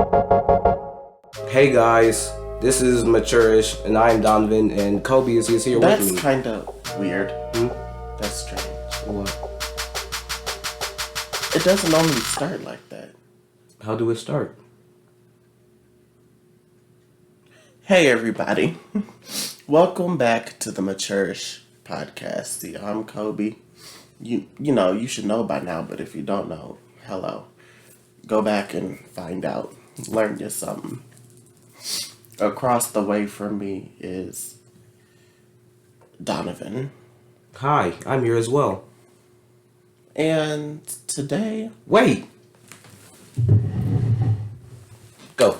Hey guys, this is Maturish, and I'm Donovan, and Kobe is here with me. That's kind of weird. Hmm? That's strange. What? It doesn't normally start like that. How do it start? Hey everybody, welcome back to the Maturish podcast. See, I'm Kobe. You should know by now, but if you don't know, hello. Go back and find out. Learn you something. Across the way from me is Donovan. Hi, I'm here as well. And today... Wait! Go.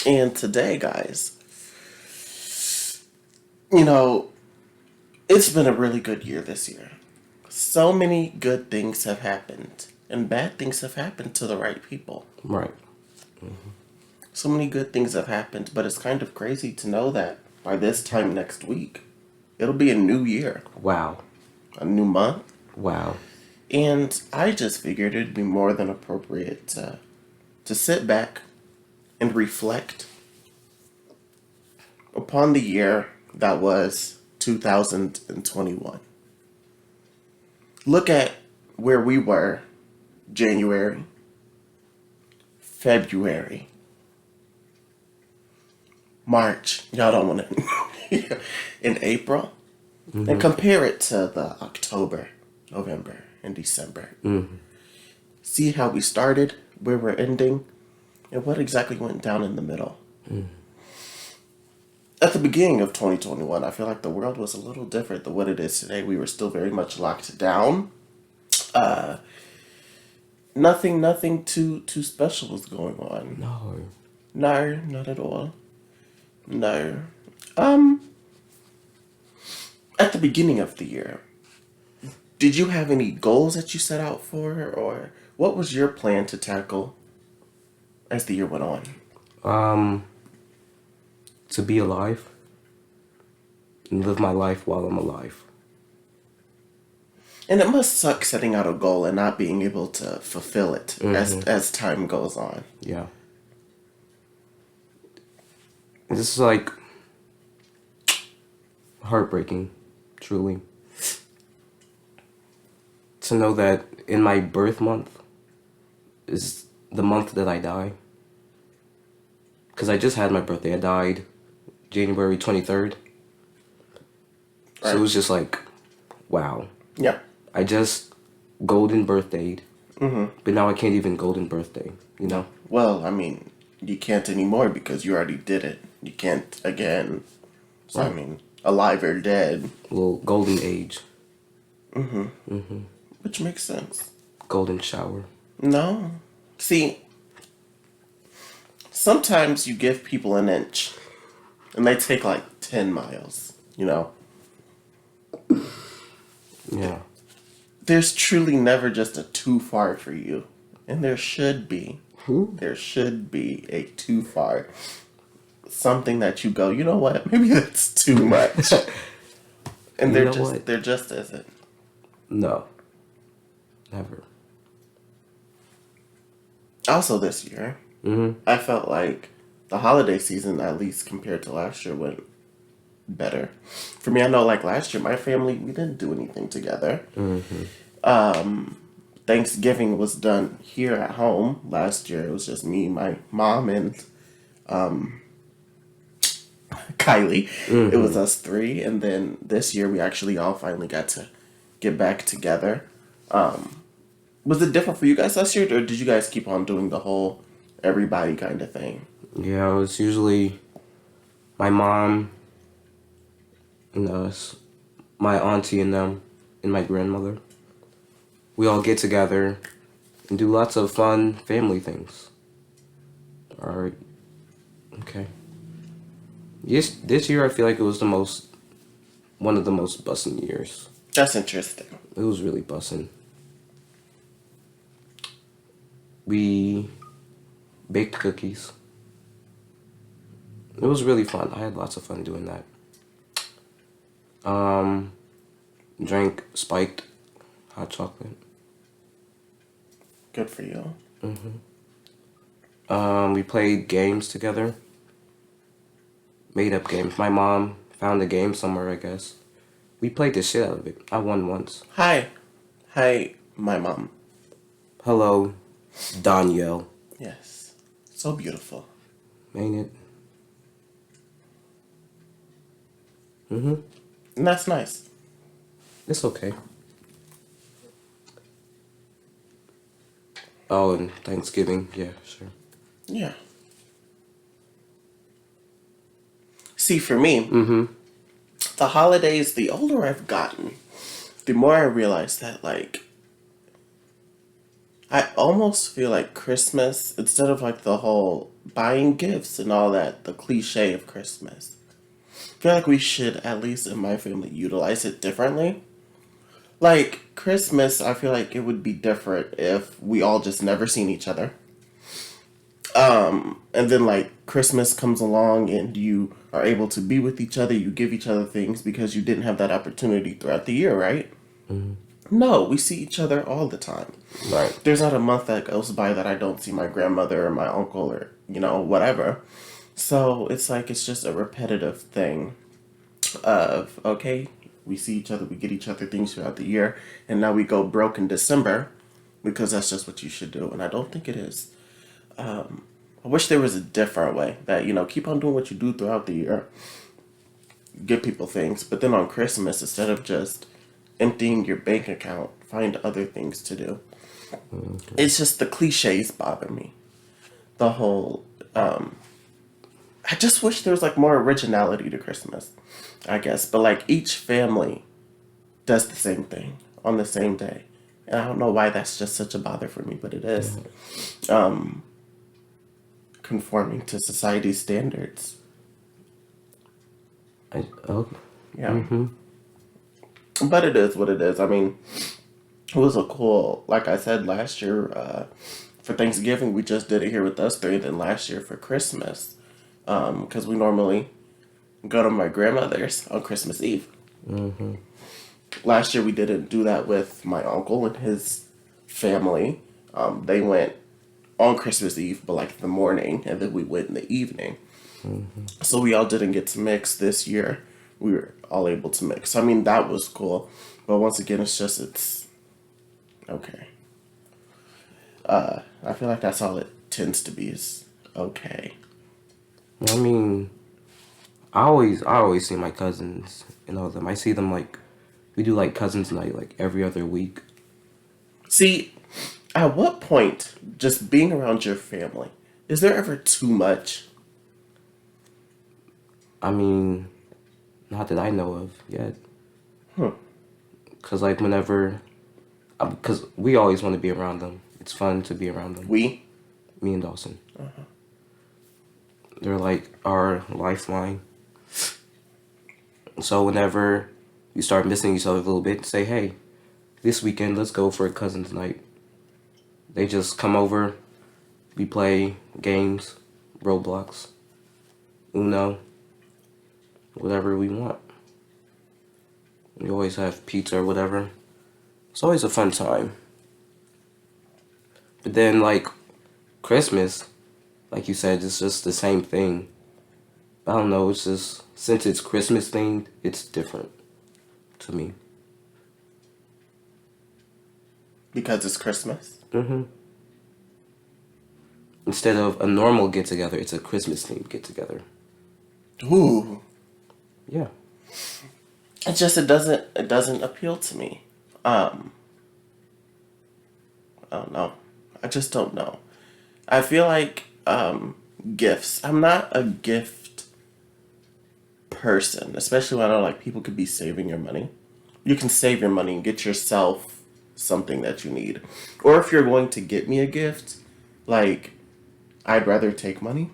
And today, guys, it's been a really good year this year. So many good things have happened, and bad things have happened to the right people. Right. So many good things have happened, but it's kind of crazy to know that by this time next week, it'll be a new year. Wow. A new month. Wow. And I just figured it'd be more than appropriate to sit back and reflect upon the year that was 2021. Look at where we were January, February, March. Y'all don't want to. In April. Mm-hmm. And compare it to the October, November, and December. Mm-hmm. See how we started, where we're ending, and what exactly went down in the middle. Mm. At the beginning of 2021, I feel like the world was a little different than what it is today. We were still very much locked down. Nothing too special was going on. No, not at all. No. At the beginning of the year, did you have any goals that you set out for, or what was your plan to tackle as the year went on? To be alive and live my life while I'm alive. And it must suck setting out a goal and not being able to fulfill it as time goes on. Yeah. This is like heartbreaking, truly. To know that in my birth month is the month that I die. Because I just had my birthday. I died January 23rd. Right. So it was just like, wow. Yeah. I just golden birthdayed. Mm-hmm. But now I can't even golden birthday, you know? Well, I mean, you can't anymore because you already did it. You can't again. So, right. I mean, alive or dead. Well, golden age. Mm-hmm. Mm-hmm. Which makes sense. Golden shower. No. See, sometimes you give people an inch and they take like 10 miles, you know? Yeah. There's truly never just a too far for you. And there should be. There should be a too far. Something that you go, you know what? Maybe that's too much. And there just isn't. No. Never. Also this year, I felt like the holiday season, at least compared to last year, went better. For me, I know like last year, my family, we didn't do anything together. Mm-hmm. Thanksgiving was done here at home. Last year, it was just me, my mom, and Kylie. Mm-hmm. It was us three. And then this year, we actually all finally got to get back together. Was it different for you guys last year, or did you guys keep on doing the whole everybody kind of thing? Yeah, it was usually my mom and us, my auntie and them, and my grandmother. We all get together and do lots of fun family things. Alright. Okay. This year I feel like it was one of the most bussin' years. That's interesting. It was really bussin'. We baked cookies. It was really fun. I had lots of fun doing that. Drank spiked hot chocolate. Good for you. We played games together. Made up games. My mom found a game somewhere, I guess. We played the shit out of it. I won once. Hi. Hi, my mom. Hello, Danielle. Yes. So beautiful. Ain't it? And that's nice. It's okay. Oh, and Thanksgiving. Yeah, sure. Yeah. See, for me, the holidays, the older I've gotten, the more I realize that, like, I almost feel like Christmas, instead of like the whole buying gifts and all that, the cliche of Christmas, I feel like we should, at least in my family, utilize it differently. Like, Christmas, I feel like it would be different if we all just never seen each other. And then, like, Christmas comes along and you are able to be with each other, you give each other things because you didn't have that opportunity throughout the year, right? No, we see each other all the time. Right. There's not a month that goes by that I don't see my grandmother or my uncle or, whatever. So it's like, it's just a repetitive thing of, okay, we see each other, we get each other things throughout the year, and now we go broke in December because that's just what you should do. And I don't think it is. I wish there was a different way that, keep on doing what you do throughout the year. Give people things. But then on Christmas, instead of just emptying your bank account, find other things to do. It's just the cliches bother me. The whole, I just wish there was like more originality to Christmas, I guess. But like each family does the same thing on the same day. And I don't know why that's just such a bother for me, but it is. Conforming to society's standards. Yeah. But it is what it is. I mean, it was a cool, like I said, last year for Thanksgiving, we just did it here with us three. Then last year for Christmas, because we normally go to my grandmother's on Christmas Eve. Last year we didn't do that with my uncle and his family. They went on Christmas Eve, but like the morning, and then we went in the evening. So we all didn't get to mix this year. We were all able to mix. I mean, that was cool. But once again, it's okay. I feel like that's all it tends to be is okay. I mean, I always see my cousins and all of them. I see them like, we do like cousins night like every other week. See, at what point, just being around your family, is there ever too much? I mean, not that I know of yet. Cause like whenever, cause we always want to be around them. It's fun to be around them. We? Me and Dawson. They're like our lifeline. So whenever you start missing each other a little bit, say, hey, this weekend let's go for a cousins night. They just come over, we play games, Roblox, Uno, whatever we want. We always have pizza or whatever. It's always a fun time. But then, like, Christmas, like you said, it's just the same thing. I don't know, it's just, since it's Christmas themed, it's different to me. Because it's Christmas? Instead of a normal get-together, it's a Christmas-themed get-together. Ooh. Yeah. It doesn't appeal to me. I don't know. I just don't know. I feel like gifts. I'm not a gift person, especially when I know like people could be saving your money. You can save your money and get yourself something that you need. Or if you're going to get me a gift, like I'd rather take money.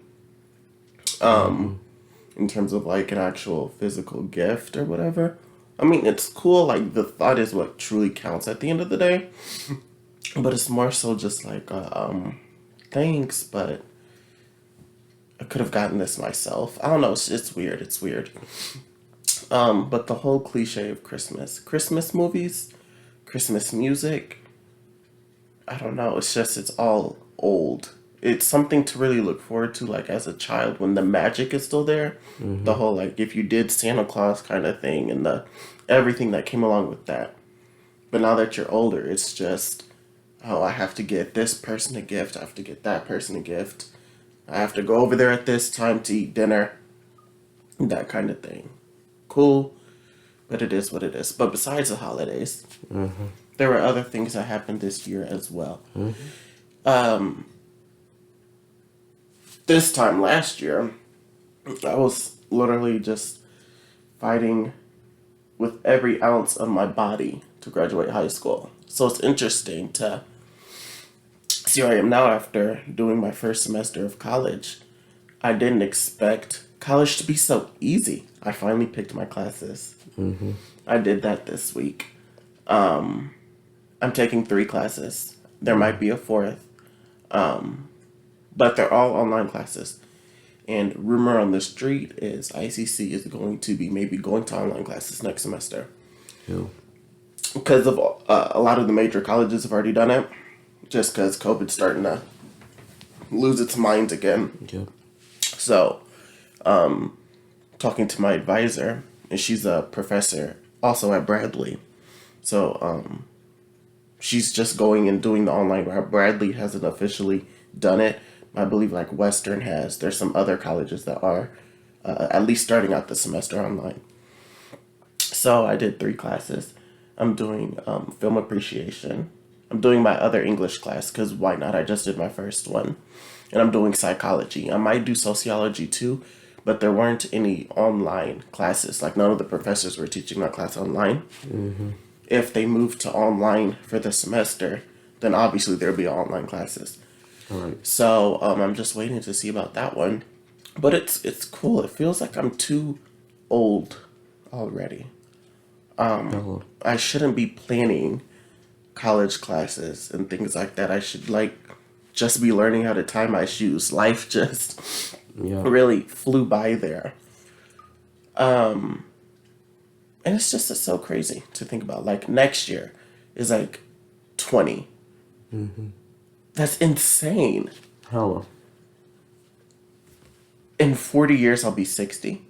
In terms of like an actual physical gift or whatever. I mean, it's cool, like the thought is what truly counts at the end of the day. But it's more so just like, thanks, but I could have gotten this myself. I don't know, it's weird. But the whole cliche of Christmas movies, Christmas music, I don't know. It's just, it's all old. It's something to really look forward to, like as a child, when the magic is still there. The whole, like, if you did Santa Claus kind of thing and the everything that came along with that. But now that you're older, it's just, oh, I have to get this person a gift. I have to get that person a gift. I have to go over there at this time to eat dinner. That kind of thing. Cool, but it is what it is. But besides the holidays, there were other things that happened this year as well. This time last year, I was literally just fighting with every ounce of my body to graduate high school. So it's interesting to see where I am now after doing my first semester of college. I didn't expect college to be so easy. I finally picked my classes. I did that this week. I'm taking 3 classes. There might be a 4th. But they're all online classes. And rumor on the street is ICC is going to be maybe going to online classes next semester. Ew. Because of a lot of the major colleges have already done it. Just because COVID's starting to lose its mind again. Yep. So, talking to my advisor, and she's a professor also at Bradley. So, she's just going and doing the online route. Bradley hasn't officially done it. I believe like Western has. There's some other colleges that are at least starting out the semester online. So I did 3 classes. I'm doing film appreciation. I'm doing my other English class because why not? I just did my first one. And I'm doing psychology. I might do sociology too, but there weren't any online classes. Like none of the professors were teaching my class online. If they move to online for the semester, then obviously there'll be online classes. All right. So I'm just waiting to see about that one. But it's cool. It feels like I'm too old already. Hello. I shouldn't be planning college classes and things like that. I should like just be learning how to tie my shoes. Life just Yeah. really flew by there. And it's so crazy to think about. Like next year is like 20. That's insane. Hello. In 40 years, I'll be 60.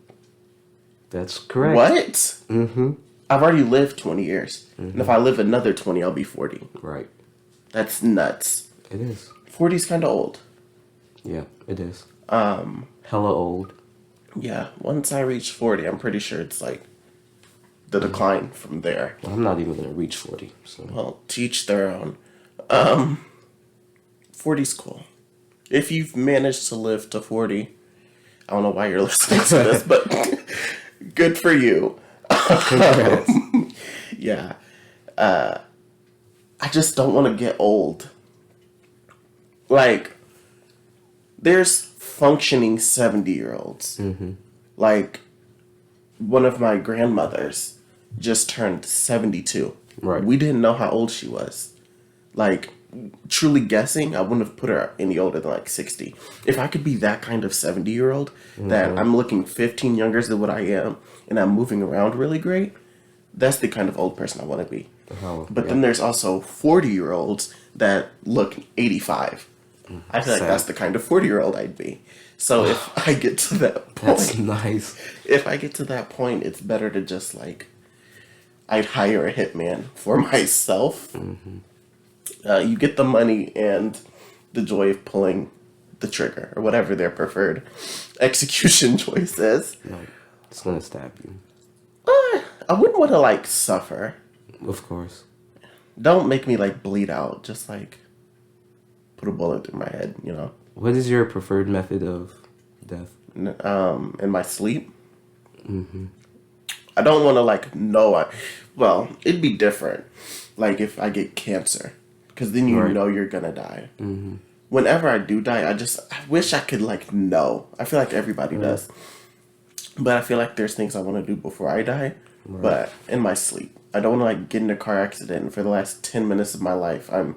That's correct. What? I've already lived 20 years. And if I live another 20, I'll be 40. Right. That's nuts. It is. 40 is kind of old. Yeah, it is. Hella old. Yeah, once I reach 40, I'm pretty sure it's like the decline from there. Well, I'm not even gonna reach 40. So. Well, teach their own. 40's cool. If you've managed to live to 40, I don't know why you're listening to this, but good for you. Congrats. Yeah. I just don't want to get old. Like, there's functioning 70-year-olds. Like, one of my grandmothers just turned 72. Right. We didn't know how old she was. Like, truly guessing, I wouldn't have put her any older than like 60. If I could be that kind of 70-year-old, that I'm looking 15 younger than what I am, and I'm moving around really great, that's the kind of old person I want to be. But then there's also 40-year-olds that look 85. I feel like Sad. that's the kind of 40-year-old I'd be. So if I get to that point, That's nice. if I get to that point, it's better to just like, I'd hire a hitman for myself. You get the money and the joy of pulling the trigger or whatever their preferred execution choice is. No, it's gonna stab you. I wouldn't want to like suffer. Of course. Don't make me like bleed out. Just like put a bullet through my head, you know. What is your preferred method of death? In my sleep. I don't want to like know. Well, it'd be different. Like if I get cancer, because then you know you're gonna die. Whenever I do die, I wish I could like know. I feel like everybody does, but I feel like there's things I want to do before I die. But in my sleep, I don't want to like get in a car accident and for the last 10 minutes of my life I'm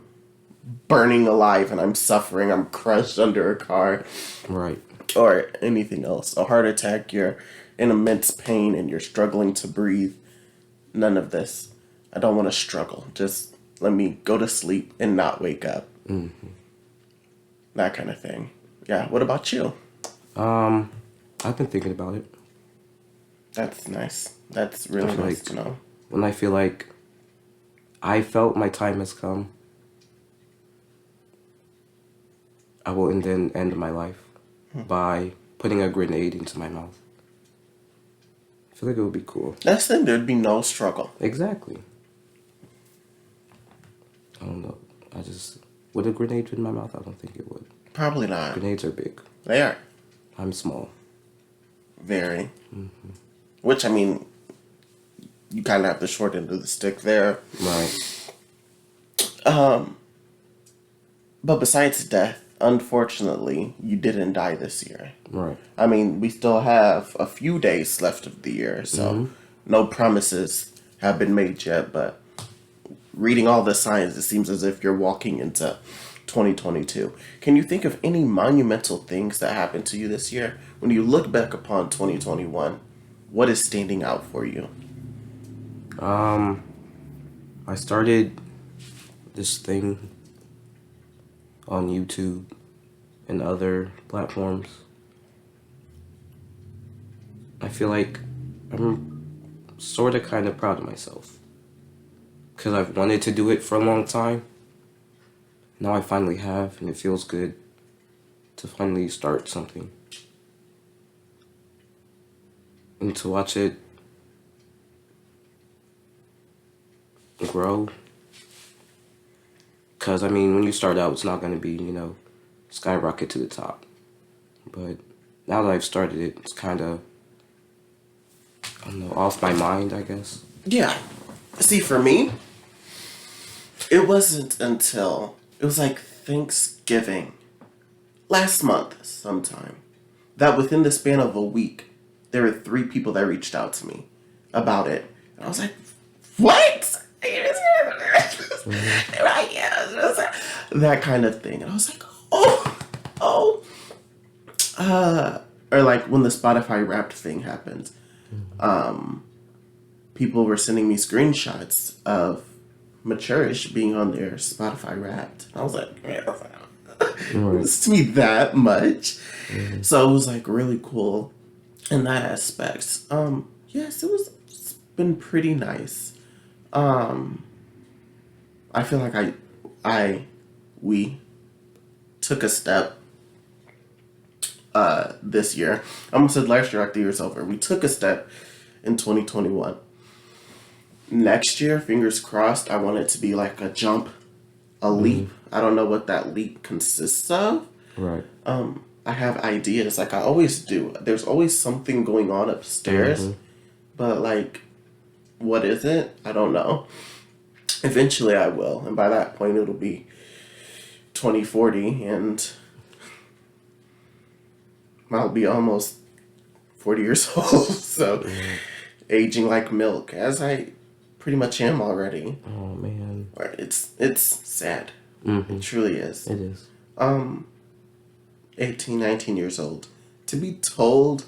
burning alive and I'm suffering. I'm crushed under a car. Right. Or anything else. A heart attack, you're in immense pain and you're struggling to breathe. None of this. I don't want to struggle. Just let me go to sleep and not wake up. Mm-hmm. That kind of thing. Yeah. What about you? I've been thinking about it. That's nice. That's really I feel nice like to know. when I feel like I felt my time has come, I will then end my life by putting a grenade into my mouth. I feel like it would be cool. That's then there'd be no struggle. Exactly. I don't know. Would a grenade fit in my mouth? I don't think it would. Probably not. Grenades are big. They are. I'm small. Very. Mm-hmm. Which, I mean, you kind of have the short end of the stick there. Right. But besides death, unfortunately, you didn't die this year. Right. I mean, we still have a few days left of the year, so no promises have been made yet, but reading all the signs, it seems as if you're walking into 2022. Can you think of any monumental things that happened to you this year? When you look back upon 2021, what is standing out for you? I started this thing on YouTube and other platforms. I feel like I'm sort of kind of proud of myself because I've wanted to do it for a long time. Now I finally have, and it feels good to finally start something and to watch it grow. Because, I mean, when you start out, it's not going to be, skyrocket to the top. But now that I've started it, it's kind of, I don't know, off my mind, I guess. Yeah. See, for me, it wasn't until, it was like Thanksgiving, last month sometime, that within the span of a week, there were 3 people that reached out to me about it. And I was like, what? That kind of thing. And I was like, or like when the Spotify Wrapped thing happened, people were sending me screenshots of Maturish being on their Spotify Wrapped. And I was like, it's to me that much. So it was like really cool in that aspect. Yes, it's been pretty nice. I feel like we took a step this year. I almost said last year, like the year's over. We took a step in 2021. Next year, fingers crossed, I want it to be like a jump, a leap. I don't know what that leap consists of. Right. I have ideas, like I always do. There's always something going on upstairs, but like, what is it? I don't know. Eventually I will, and by that point it'll be 2040, and I'll be almost 40 years old, so aging like milk, as I pretty much am already. Oh, man. It's sad. It truly is. It is. 18, 19 years old. To be told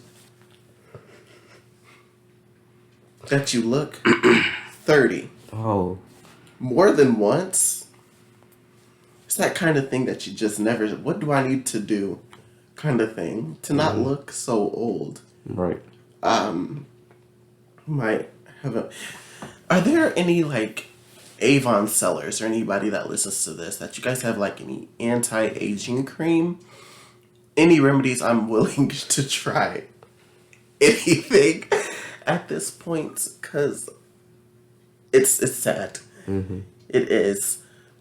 that you look 30. Oh. More than once. It's that kind of thing that you just never, what do I need to do kind of thing to not look so old. Right. Might have a, are there any like Avon sellers or anybody that listens to this that you guys have like any anti-aging cream? Any remedies? I'm willing to try anything at this point because it's sad. It is.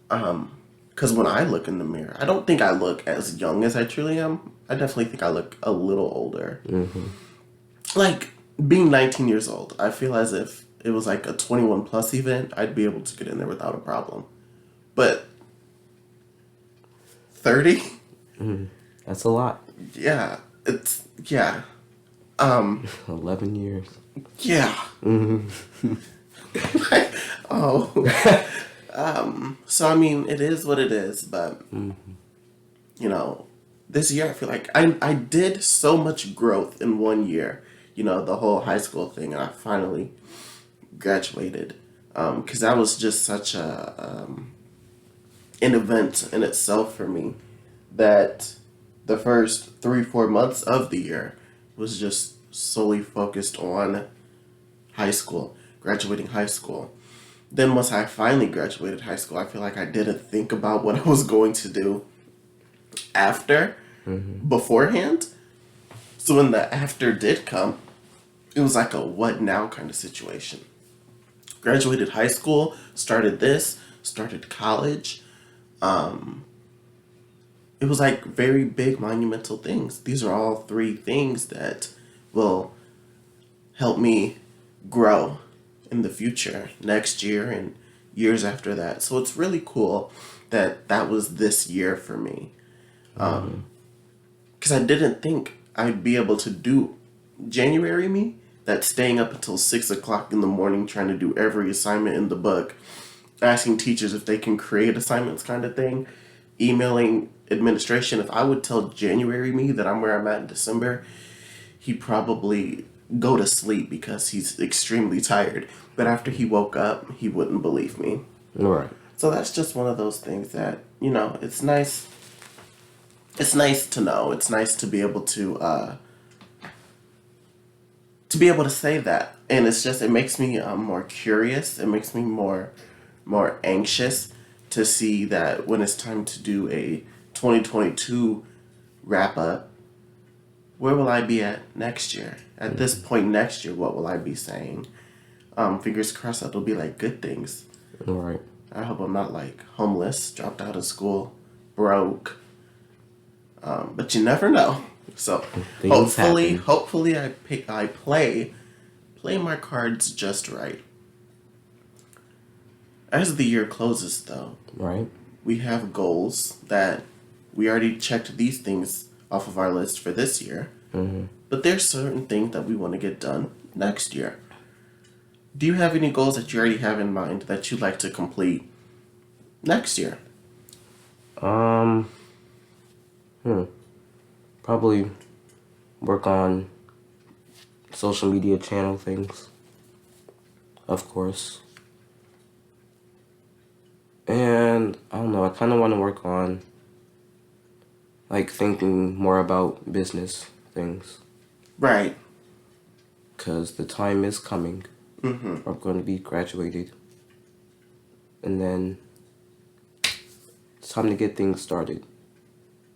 Because when I look in the mirror, I don't think I look as young as I truly am. I definitely think I look a little older. Like, being 19 years old, I feel as if it was like a 21 plus event, I'd be able to get in there without a problem. But 30? That's a lot. Yeah. It's, yeah. 11 years. Yeah. So I mean, it is what it is, but you know, this year I feel like I did so much growth in 1 year. You know, the whole high school thing, and I finally graduated. because that was just such an event in itself for me, that the first 3-4 months of the year was just solely focused on high school, graduating high school. Then once I finally graduated high school, I feel like I didn't think about what I was going to do after, beforehand. So when the after did come, it was like a what now kind of situation. Graduated high school, started college. It was like very big monumental things. These are all 3 things that will help me grow in the future, next year and years after that. So it's really cool that that was this year for me. Because I didn't think I'd be able to do January me, that staying up until 6 o'clock in the morning trying to do every assignment in the book, asking teachers if they can create assignments kind of thing, emailing administration. If I would tell January me that I'm where I'm at in December, he'd probably go to sleep because he's extremely tired. But after he woke up, he wouldn't believe me. Right. So that's just one of those things that, it's nice. It's nice to know. It's nice to be able to say that. And it makes me more curious. It makes me more anxious to see that when it's time to do a 2022 wrap up, where will I be at next year? At this point next year, what will I be saying? Fingers crossed that it'll be like good things. Right. I hope I'm not like homeless, dropped out of school, broke. But you never know. So Things hopefully I play my cards just right. As the year closes though, Right. we have goals that we already checked these things off of our list for this year. But there's certain things that we want to get done next year. Do you have any goals that you already have in mind that you'd like to complete next year? Probably work on social media channel things, of course. And I don't know, I kind of want to work on like thinking more about business things, Right. because the time is coming. I'm going to be graduated, and then it's time to get things started.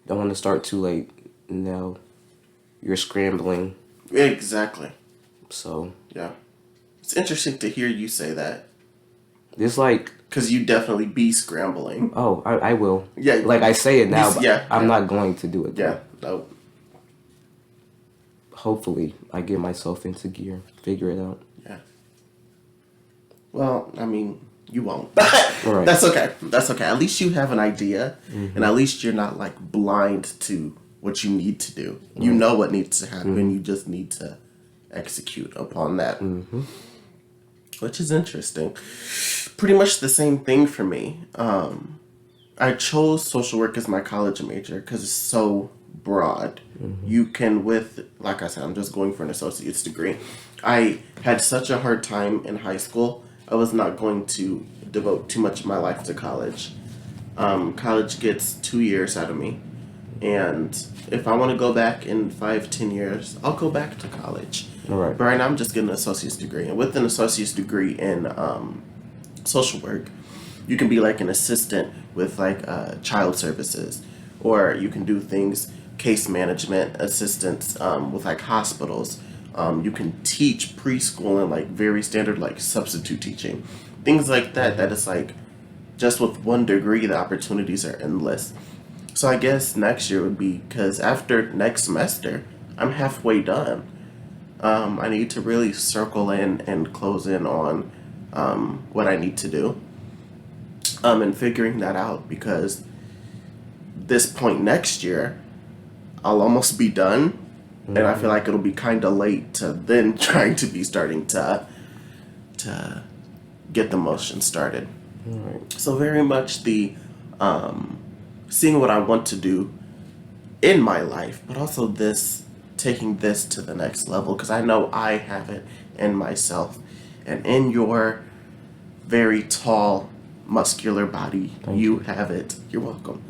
Don't want to start too late. Now you're scrambling. Exactly. So Yeah. It's interesting to hear you say that. it's like, Because you definitely be scrambling. oh, I will. Yeah. Like I say it now, but Yeah, I'm yeah. not going to do it. Yeah. No. Hopefully, I get myself into gear, figure it out. Yeah. Well, I mean, you won't. Right. That's okay. That's okay. At least you have an idea, and at least you're not like blind to what you need to do. You know what needs to happen. You just need to execute upon that. Which is interesting. Pretty much the same thing for me. I chose social work as my college major because it's so broad. You can, like I said, I'm just going for an associate's degree. I had such a hard time in high school. I was not going to devote too much of my life to college. College gets 2 years out of me. And if I want to go back in 5-10 years, I'll go back to college. All right. But right now I'm just getting an associate's degree. And with an associate's degree in social work, you can be like an assistant with like child services, or you can do things, case management assistance with like hospitals. You can teach preschool and like very standard like substitute teaching, things like that. That is like just with one degree, the opportunities are endless. So I guess next year would be, because after next semester, I'm halfway done. I need to really circle in and close in on what I need to do. And figuring that out, because this point next year, I'll almost be done. And I feel like it'll be kind of late to then trying to be starting to get the motion started. All right. So very much the seeing what I want to do in my life, but also this taking this to the next level, because I know I have it in myself and in very tall, muscular body. Thank You you. have it. You're welcome.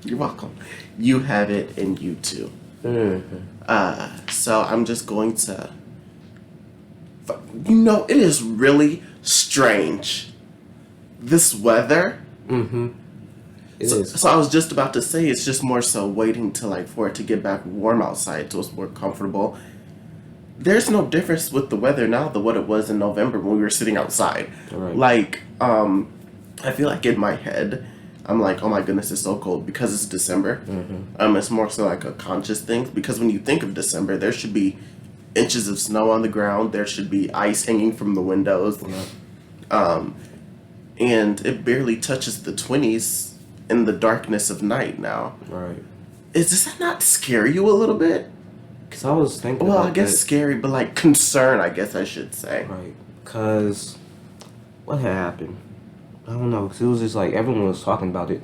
You're welcome. You have it, and you too. So I'm just going to. It is really strange. This weather. It is. So I was just about to say it's just more so waiting for it to get back warm outside so it's more comfortable. There's no difference with the weather now than what it was in November when we were sitting outside. Right. I feel like in my head, I'm like, oh my goodness, it's so cold because it's December. It's more so like a conscious thing because when you think of December, there should be inches of snow on the ground. There should be ice hanging from the windows. And it barely touches the 20s in the darkness of night now. Right. Does that not scare you a little bit? Because I was thinking Well, about I guess that. scary, but like concern, I guess I should say. Right. Because what had happened? I don't know. Because it was just like everyone was talking about it.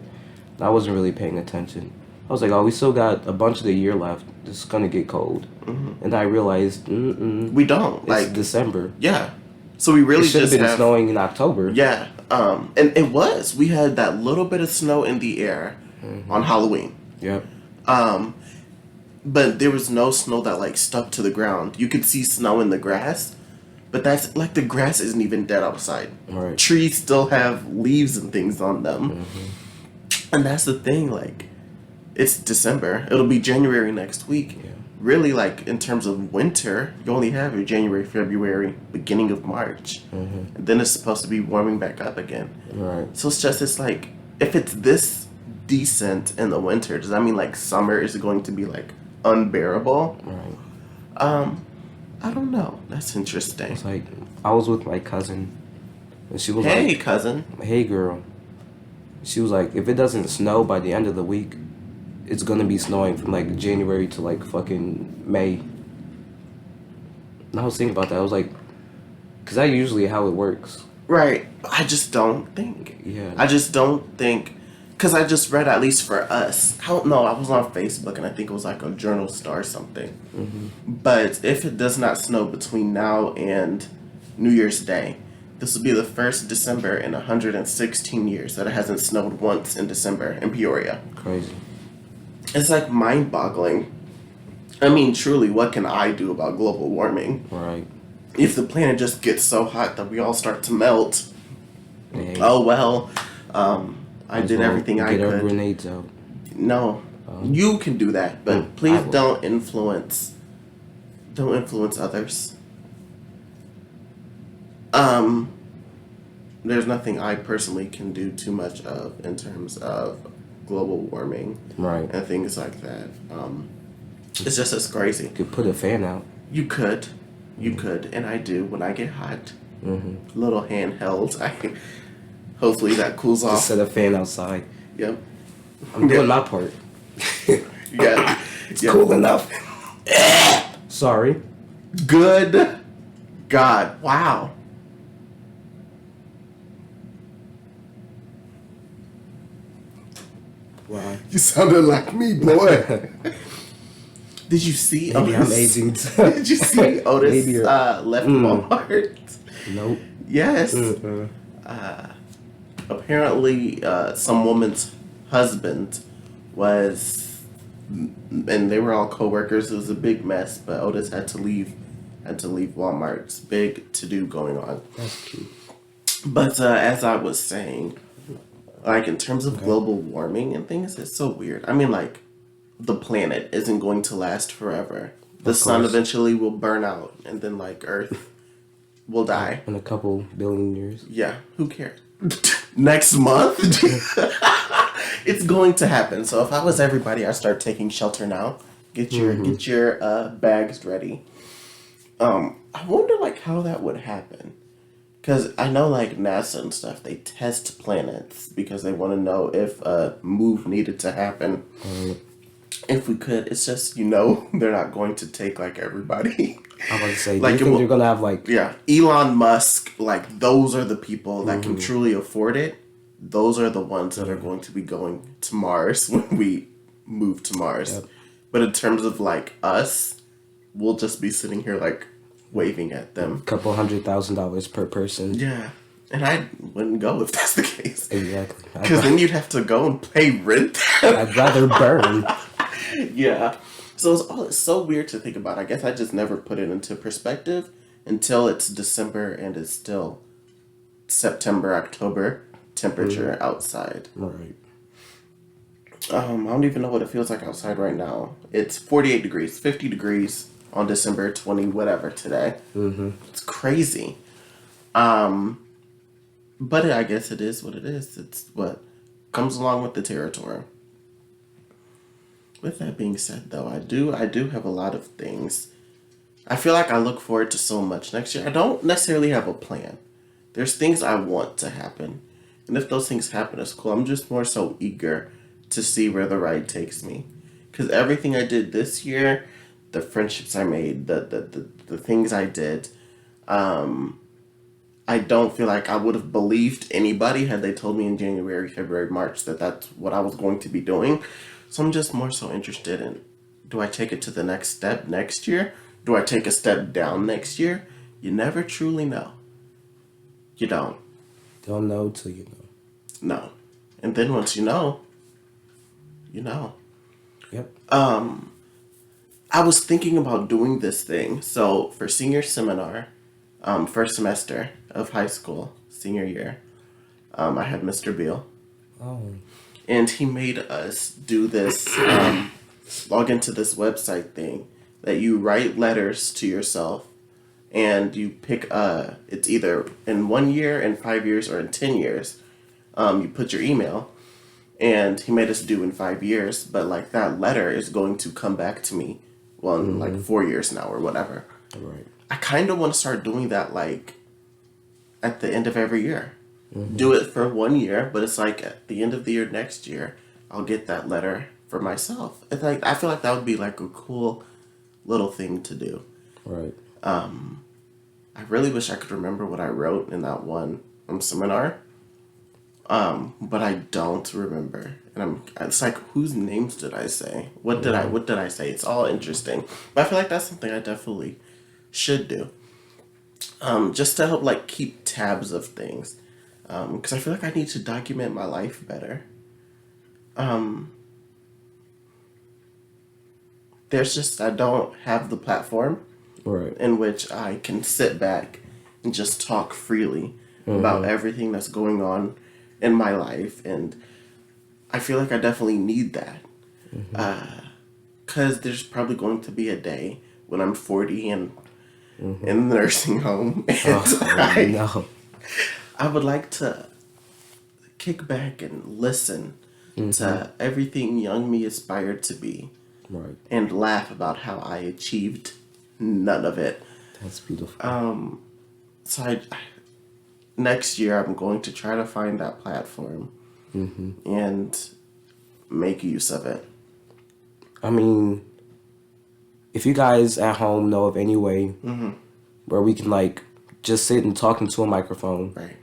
And I wasn't really paying attention. I was like, oh, we still got a bunch of the year left. It's going to get cold. And I realized, We don't. it's December. Yeah. So we really It should have just been snowing in October. Yeah. And it was. We had that little bit of snow in the air on Halloween. Yep. But there was no snow that like stuck to the ground. You could see snow in the grass, but that's like the grass isn't even dead outside. Right. Trees still have leaves and things on them. And that's the thing, like, it's December. It'll be January next week. Yeah. Really, like, in terms of winter, you only have your January, February, beginning of March. And then it's supposed to be warming back up again. Right. So it's like, if it's this decent in the winter, does that mean, like, summer is going to be, like, unbearable? Right. I don't know. That's interesting. It's like, I was with my cousin. And she was Hey, like, cousin. hey, girl. She was like, if it doesn't snow by the end of the week, it's gonna be snowing from like January to like fucking May. And I was thinking about that. I was like, because that's usually how it works. Right. I just don't think. Yeah. I just don't think. Because I just read, at least for us, I don't know, I was on Facebook and I think it was like a Journal Star or something. But if it does not snow between now and New Year's Day, this will be the first December in 116 years that it hasn't snowed once in December in Peoria. Crazy. It's like mind-boggling. I mean, truly, what can I do about global warming? Right. If the planet just gets so hot that we all start to melt, Hey, oh well. I might as did well everything I get our could. grenades out. No, you can do that, but please I will. don't influence others. There's nothing I personally can do too much of in terms of global warming Right. and things like that. It's just as crazy. You could put a fan out. You could, and I do when I get hot. Little handheld. Hopefully that cools Just off. set a fan outside. Yep. I'm doing my part. Yeah. It's cool enough. Sorry. Good God. Wow. Wow. You sounded like me, boy. Did you see Maybe I'm Otis? aging. Did you see Otis Maybe you're- left Walmart? Nope. Yes. Apparently, some woman's husband was, and they were all co-workers. It was a big mess, but Otis had to leave. Walmart. It's big to-do going on. That's cute. But as I was saying, like in terms of global warming and things, it's so weird. I mean, like, the planet isn't going to last forever. The sun course. eventually will burn out, and then like Earth will die. In a couple billion years. Yeah, who cares? Next month, it's going to happen. So if I was everybody, I'd start taking shelter now. Get your bags ready. I wonder like how that would happen. Because I know, like, NASA and stuff, they test planets because they want to know if a move needed to happen. If we could, it's just, they're not going to take, like, everybody. I was about to say, Like, do you think they're gonna have like Yeah, Elon Musk, like, those are the people that can truly afford it. Those are the ones that are going to be going to Mars when we move to Mars. Yep. But in terms of, like, us, we'll just be sitting here, like, waving at them. $200,000 per person? Yeah. And I wouldn't go if that's the case. Exactly. Because then you'd have to go and pay rent. I'd rather burn. Yeah. So it's so weird to think about. I guess I just never put it into perspective until it's December and it's still September, October temperature outside. Right. I don't even know what it feels like outside right now. It's 48 degrees, 50 degrees on December 20, whatever today. It's crazy. But I guess it is what it is. It's what comes along with the territory. With that being said, though, I do have a lot of things. I feel like I look forward to so much next year. I don't necessarily have a plan. There's things I want to happen. And if those things happen, it's cool. I'm just more so eager to see where the ride takes me. Because everything I did this year, the friendships I made, the things I did, I don't feel like I would have believed anybody had they told me in January, February, March that that's what I was going to be doing. So I'm just more so interested in, do I take it to the next step next year? Do I take a step down next year? You never truly know. You don't. Don't know till you know. No. And then once you know, you know. Yep. I was thinking about doing this thing. So for senior seminar, first semester of high school, senior year, I had Mr. Beal. Oh. And he made us do this, log into this website thing that you write letters to yourself and you pick, it's either in 1 year, in 5 years, or in 10 years. You put your email, and he made us do in 5 years, but like that letter is going to come back to me, well, in like 4 years now or whatever. Right. I kind of want to start doing that like at the end of every year. Do it for 1 year, but it's like at the end of the year next year, I'll get that letter for myself. It's like I feel like that would be like a cool little thing to do. Right. I really wish I could remember what I wrote in that one seminar, but I don't remember. And it's like, whose names did I say? What did I say? It's all interesting, but I feel like that's something I definitely should do. Just to help like keep tabs of things. Because I feel like I need to document my life better. There's just, I don't have the platform Right. in which I can sit back and just talk freely about everything that's going on in my life. And I feel like I definitely need that. Because there's probably going to be a day when I'm 40 and in the nursing home. And No. I would like to kick back and listen to everything young me aspired to be. Right. And laugh about how I achieved none of it. That's beautiful. So next year I'm going to try to find that platform and make use of it. I mean, if you guys at home know of any way where we can like just sit and talk into a microphone, Right.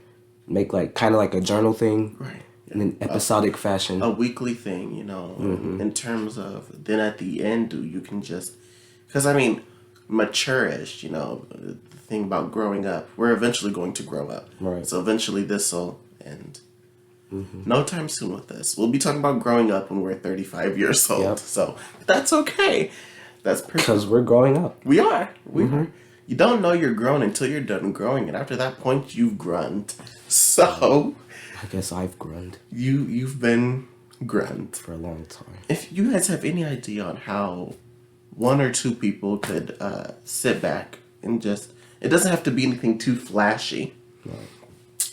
make like kind of like a journal thing, Right. in an episodic fashion. A weekly thing, you know, in terms of, then at the end, you can just, because I mean, mature-ish, you know, the thing about growing up, we're eventually going to grow up. Right. So eventually this will end. No time soon with this. We'll be talking about growing up when we're 35 years old. Yep. So that's okay. That's perfect. Because we're growing up. We are. We are. You don't know you're grown until you're done growing, and after that point, you've grown. So I guess I've grown you've been grown for a long time. If you guys have any idea on how one or two people could sit back and just, it doesn't have to be anything too flashy. Right.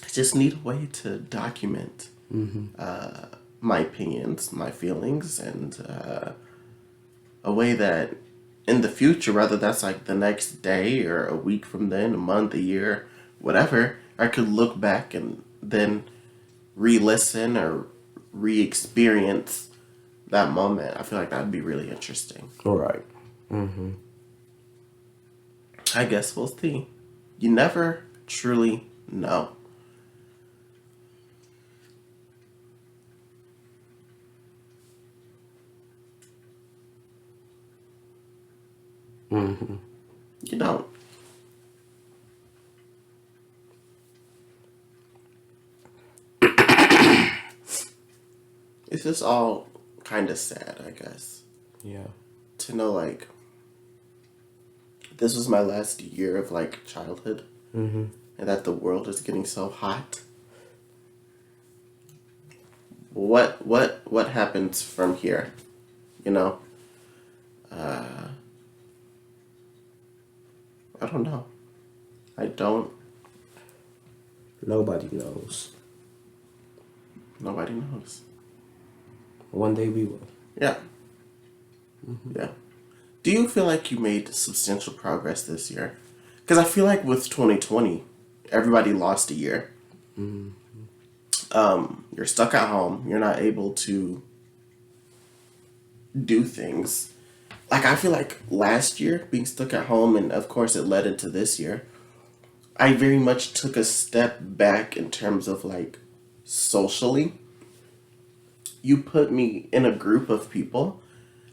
I just need a way to document my opinions, my feelings, and a way that in the future, whether that's like the next day or a week from then, a month, a year, whatever, I could look back and then re-listen or re-experience that moment. I feel like that would be really interesting. All right. I guess we'll see. You never truly know. You don't. It's just all kind of sad, I guess. Yeah. To know, like, this was my last year of, like, childhood. Mm-hmm. And that the world is getting so hot. What happens from here? You know? I don't know. I don't. Nobody knows. Nobody knows. One day we will. Yeah. Yeah. Do you feel like you made substantial progress this year? Because I feel like with 2020, everybody lost a year. You're stuck at home. You're not able to do things. Like, I feel like last year, being stuck at home, and of course it led into this year, I very much took a step back in terms of, like, socially. You put me in a group of people.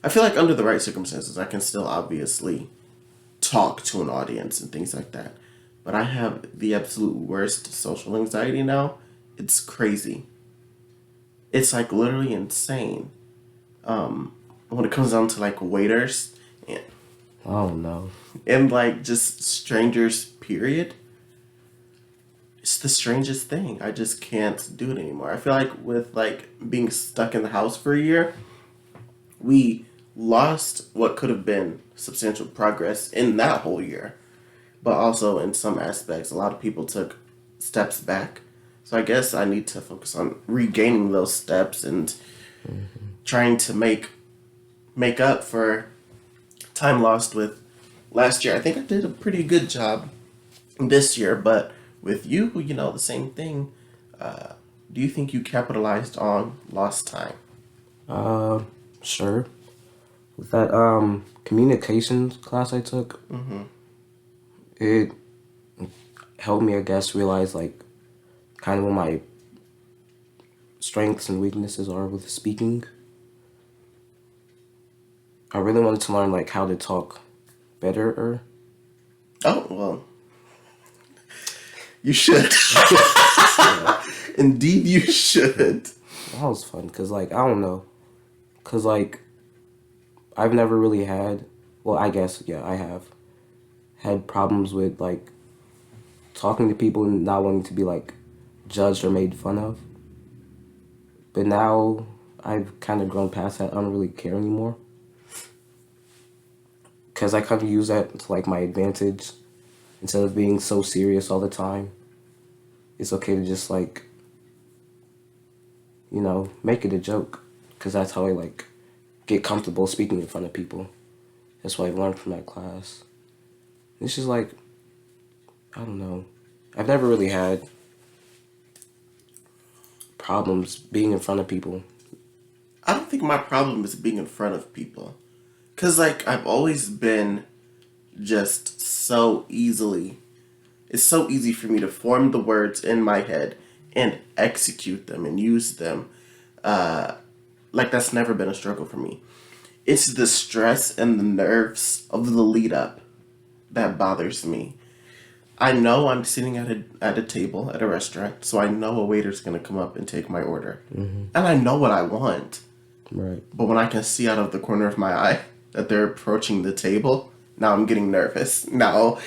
I feel like under the right circumstances, I can still obviously talk to an audience and things like that. But I have the absolute worst social anxiety now. It's crazy. It's like literally insane. When it comes down to like waiters Oh no. and like just strangers, period. It's the strangest thing. I just can't do it anymore. I feel like with like being stuck in the house for a year, we lost what could have been substantial progress in that whole year. But also in some aspects, a lot of people took steps back. So I guess I need to focus on regaining those steps and trying to make up for time lost with last year. I think I did a pretty good job this year, but with you, you know, the same thing. Do you think you capitalized on lost time? Sure. With that communications class I took, it helped me, I guess, realize like kind of what my strengths and weaknesses are with speaking. I really wanted to learn like how to talk better. Oh, well, you should. Indeed, you should. That was fun because like I don't know, because like I've never really had, well, I guess yeah, I have had problems with like talking to people and not wanting to be like judged or made fun of. But now I've kind of grown past that. I don't really care anymore. Because I kind of use that to like my advantage. Instead of being so serious all the time, it's okay to just like, you know, make it a joke. Because that's how I like get comfortable speaking in front of people. That's what I learned from that class. It's just like, I don't know. I've never really had problems being in front of people. I don't think my problem is being in front of people. Because, like, I've always been just so easily... It's so easy for me to form the words in my head and execute them and use them. Like, that's never been a struggle for me. It's the stress and the nerves of the lead-up that bothers me. I know I'm sitting at a table at a restaurant, so I know a waiter's going to come up and take my order. And I know what I want. Right. But when I can see out of the corner of my eye that they're approaching the table, now I'm getting nervous. Now,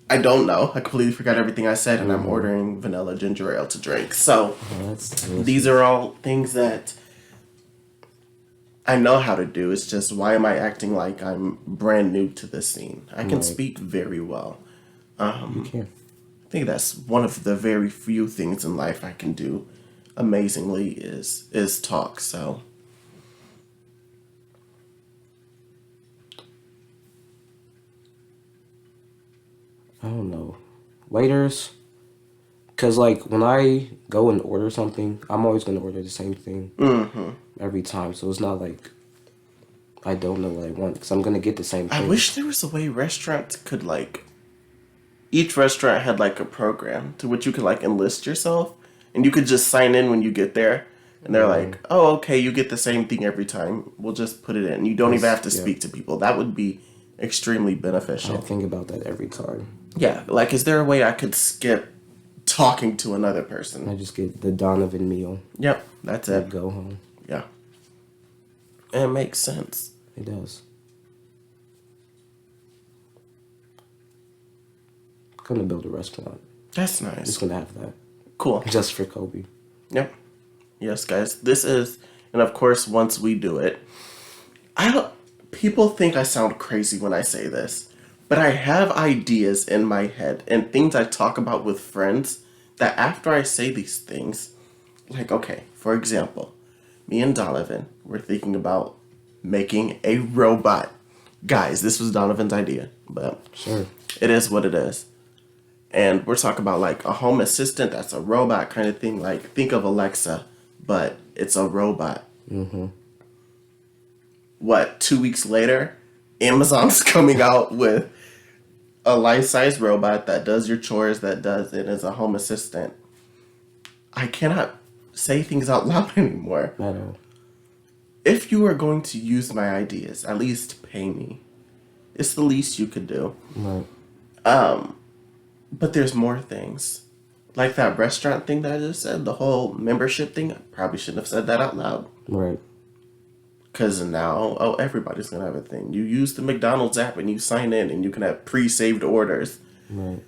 I don't know. I completely forgot everything I said, and I'm ordering vanilla ginger ale to drink. So, these are all things that I know how to do. It's just, why am I acting like I'm brand new to this scene? I can speak very well. You can. I think that's one of the very few things in life I can do amazingly is talk. So I don't know. Waiters, because like when I go and order something, I'm always going to order the same thing every time. So it's not like I don't know what I want because I'm going to get the same thing. I wish there was a way restaurants could like... Each restaurant had like a program to which you could like enlist yourself and you could just sign in when you get there. And they're like, oh, okay, you get the same thing every time. We'll just put it in. You don't even have to speak to people. That would be extremely beneficial. I think about that every time. Yeah, like, is there a way I could skip talking to another I person. just get the Donovan meal. Yep, that's And it. go home. Yeah. It makes sense. It does. Gonna build a restaurant. That's Just nice. gonna have that. Cool. Just for Kobe. Yep. Yes, guys. This is, and of course, once we do it, I don't. People think I sound crazy when I say this, but I have ideas in my head and things I talk about with friends that after I say these things, like, okay, for example, me and Donovan were thinking about making a robot. Guys, this was Donovan's idea, but Sure. it is what it is. And we're talking about like a home assistant that's a robot kind of thing. Like, think of Alexa, but it's a robot. Mm-hmm. What, 2 weeks later, Amazon's coming out with a life-size robot that does your chores, that does it as a home assistant. I cannot say things out loud anymore. I know. If you are going to use my ideas, at least pay me. It's the least you could do. Right. But there's more things. Like that restaurant thing that I just said, the whole membership thing, I probably shouldn't have said that out loud. Right. Because now, everybody's going to have a thing. You use the McDonald's app and you sign in and you can have pre-saved orders. Right.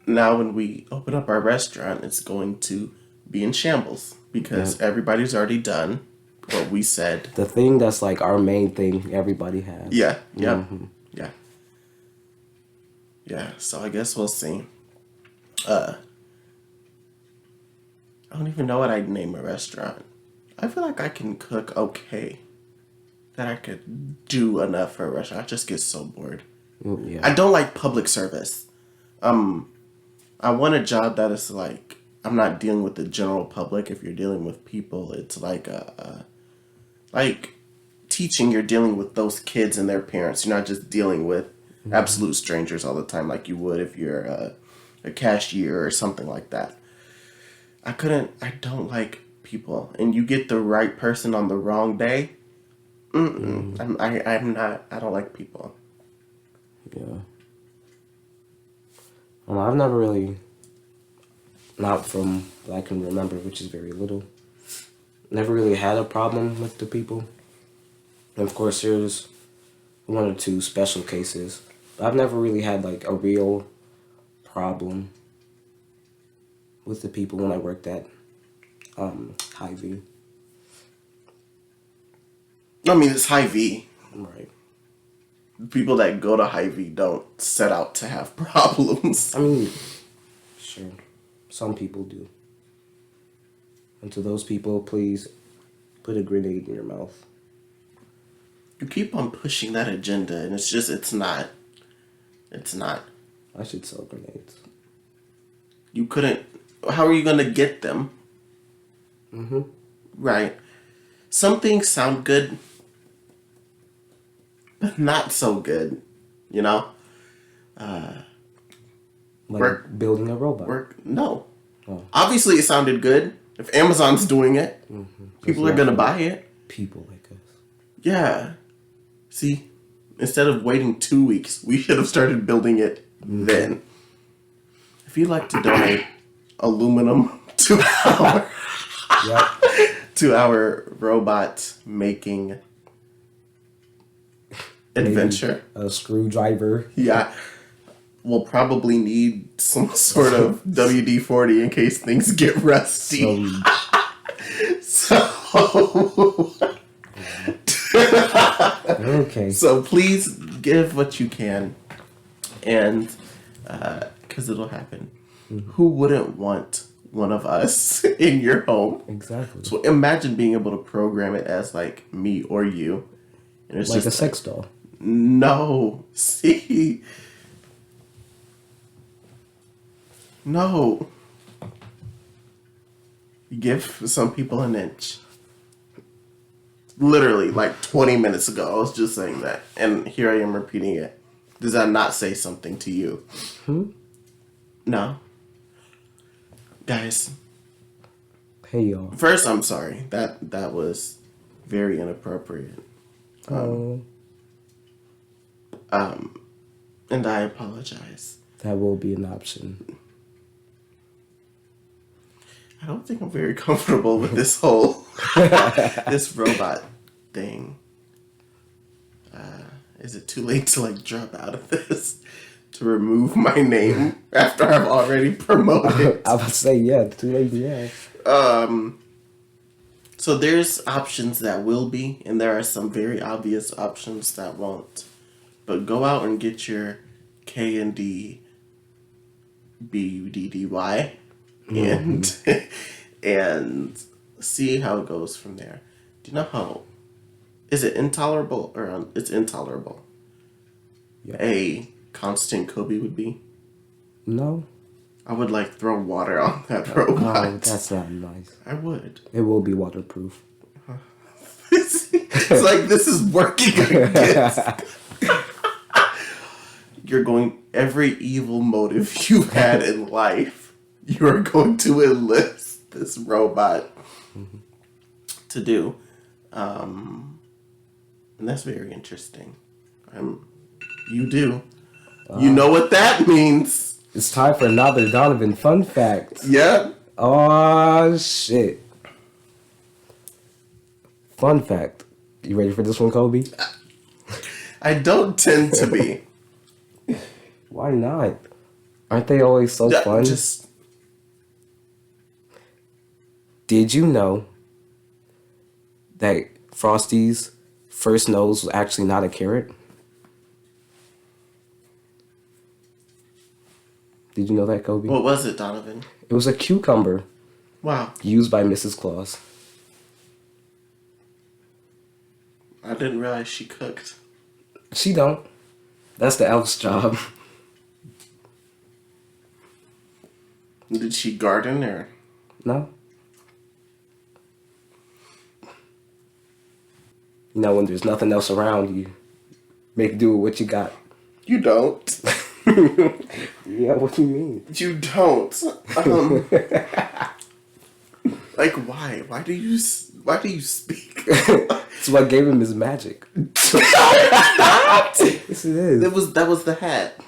Now when we open up our restaurant, it's going to be in shambles. Because everybody's already done what we said. The thing that's like our main thing everybody has. Yeah, yep, Mm-hmm. yeah. Yeah, so I guess we'll see. I don't even know what I'd name a restaurant. I feel like I can cook okay. That I could do enough for a restaurant. I just get so bored. Yeah. I don't like public service. I want a job that is like, I'm not dealing with the general public. If you're dealing with people, it's like like teaching, you're dealing with those kids and their parents. You're not just dealing with absolute strangers all the time like you would if you're a cashier or something like that. I don't like people. And you get the right person on the wrong day. I don't like people. Yeah. Well, I've never really, not from what I can remember, which is very little, never really had a problem with the people. And of course, there's one or two special cases. But I've never really had like a real problem with the people when I worked at Hy-Vee. I mean, it's Hy-Vee. Right. People that go to Hy-Vee don't set out to have problems. I mean, sure, some people do. And to those people, please put a grenade in your mouth. You keep on pushing that agenda, and it's not. It's not. I should sell grenades. You couldn't. How are you going to get them? Mm-hmm. Right. Some things sound good, but not so good. You know? Like building a robot. No. Oh. Obviously, it sounded good. If Amazon's doing it, people are going to buy it. People like us. Yeah. See? Instead of waiting 2 weeks, we should have started building it then. If you'd like to donate aluminum to our Yep. to our robot making adventure, Maybe a screwdriver. yeah, we'll probably need some sort of WD-40 in case things get rusty. Okay. So please give what you can, and because it'll happen. Who wouldn't want one of us in your home? Exactly. So imagine being able to program it as like me or you, and it's Like just a sex doll. no. See, no. Give some people an inch. Literally, like 20 minutes ago, I was just saying that. And here I am repeating it. Does that not say something to you? No. Guys. Hey, y'all. First, I'm sorry. That was very inappropriate. And I apologize. That will be an option. I don't think I'm very comfortable with this whole this robot thing. Is it too late to like drop out of this to remove my name after I've already promoted? I would say yeah, too late. Yeah. So there's options that will be, and there are some very obvious options that won't. But go out and get your KND BUDDY and and see how it goes from there. Do you know how? Is it intolerable or it's intolerable? Yeah. A constant Kobe would be. No. I would like throw water on that robot. Oh, that's not nice. I would. It will be waterproof. It's like this is working against. You're going every evil motive you've had in life. You are going to enlist this robot to do, and that's very interesting. You do. You know what that means. It's time for another Donovan fun fact. Yeah. Oh shit. Fun fact. You ready for this one, Kobe? I don't tend to be. Why not? Aren't they always so fun? Just Did you know that Frosty's first nose was actually not a carrot? Did you know that, Kobe? what was it, Donovan? It was a cucumber Wow. used by Mrs. Claus. I didn't realize she cooked. She don't. That's the elf's job. Did she garden or? No? You know, when there's nothing else around, you make do with what you got. You don't. Yeah, what do you mean? You don't. Like why? Why do you speak? It's what gave him his magic. Yes, it is. That was the hat.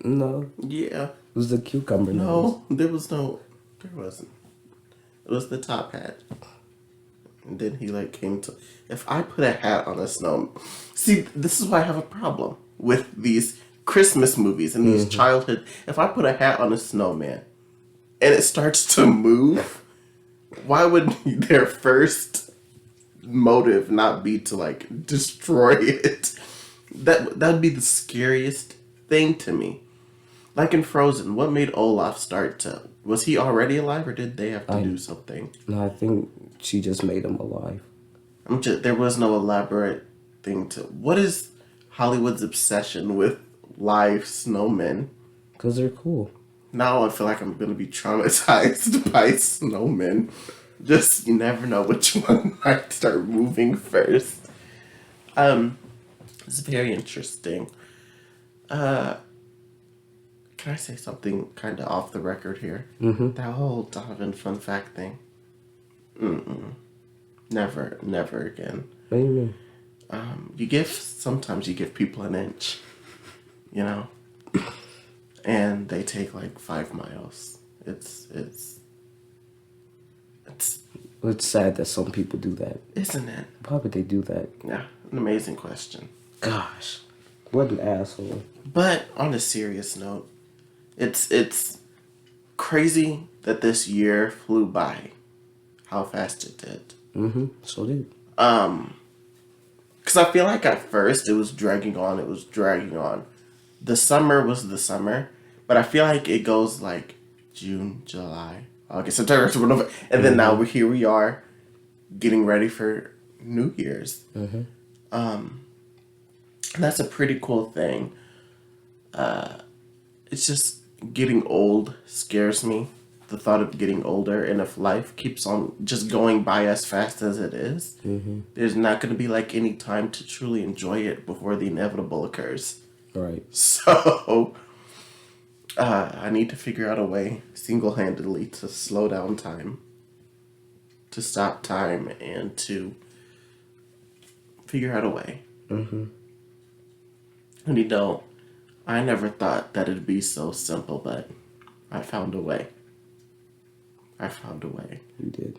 No, Yeah. it was the cucumber nose. No, there wasn't. It was the top hat. And then he like came to. If I put a hat on a snow, see, this is why I have a problem with these Christmas movies and these childhood. If I put a hat on a snowman, and it starts to move, why would their first motive not be to like destroy it? That'd be the scariest thing to me. Like in Frozen, what made Olaf start to? Was he already alive, or did they have to do something? No, I think she just made him alive. There was no elaborate thing to. What is Hollywood's obsession with live snowmen? Because they're cool. Now I feel like I'm gonna be traumatized by snowmen. Just you never know which one might start moving first. It's very interesting. Can I say something kind of off the record here? Mm-hmm. That whole Donovan fun fact thing. Never again. What do you mean? Sometimes you give people an inch, you know, and they take like 5 miles. It's It's sad that some people do that. isn't it? Why would they do that? Yeah, an amazing question. Gosh, what an asshole. But on a serious note, it's crazy that this year flew by. How fast it did. Mm-hmm. So did. Because I feel like at first it was dragging on. The summer was the summer, but I feel like it goes like June, July, August, September, October, November, and then now we are getting ready for New Year's. And that's a pretty cool thing. It's just getting old scares me. The thought of getting older, and if life keeps on just going by as fast as it is, there's not going to be like any time to truly enjoy it before the inevitable occurs. Right. So, I need to figure out a way single-handedly to slow down time, to stop time, and to figure out a way. And you know, I never thought that it'd be so simple, but I found a way. I found a way. You did.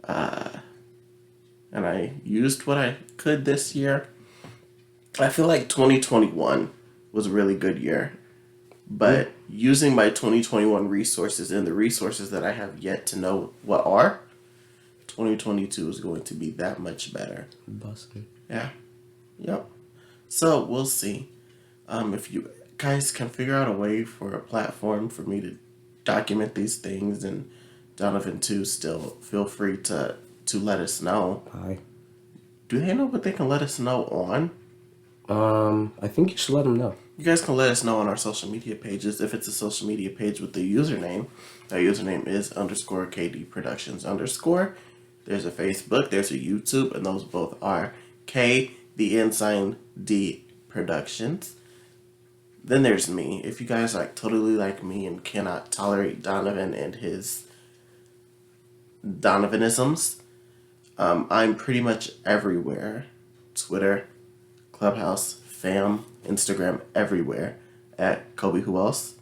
And I used what I could this year. I feel like 2021 was a really good year. But using my 2021 resources and the resources that I have yet to know what are, 2022 is going to be that much better. Busting. Yeah. Yep. So we'll see. If you guys can figure out a way for a platform for me to document these things, and Donovan too, still feel free to let us know. Hi. Do they know what they can let us know on? I think you should let them know. You guys can let us know on our social media pages. If it's a social media page with the username, that username is _KD Productions _. There's a Facebook, there's a YouTube, and those both are K, the ensign, D Productions. Then there's me. If you guys totally like me and cannot tolerate Donovan and his Donovanisms, I'm pretty much everywhere. Twitter, Clubhouse, Fam, Instagram, everywhere at Kobe Who Else.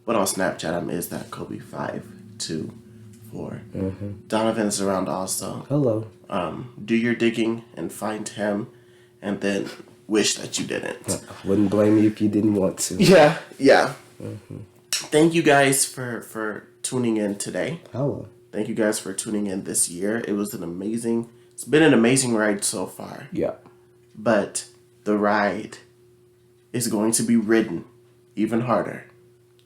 But on Snapchat, I'm is that Kobe524. Donovan's around also. Hello. Do your digging and find him, and then wish that you didn't. I wouldn't blame you if you didn't want to. Yeah. Thank you guys for tuning in today. Hello. Thank you guys for tuning in this year. It's been an amazing ride so far. Yeah. But the ride is going to be ridden even harder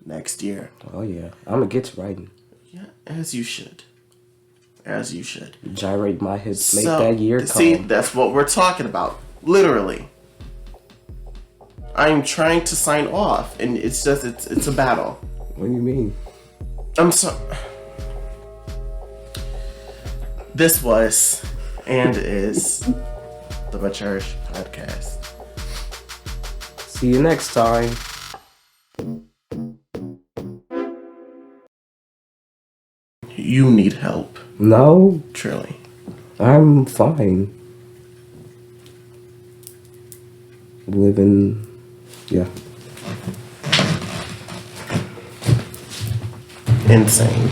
next year. Oh, yeah. I'm going to get to writing. Yeah, as you should. As you should. Gyrate my hips, make that year come. See, that's what we're talking about. Literally. I'm trying to sign off, and it's a battle. What do you mean? I'm sorry. This was and is the Macherish Podcast. See you next time. You need help. No, Truly. I'm fine. Living, yeah. Insane.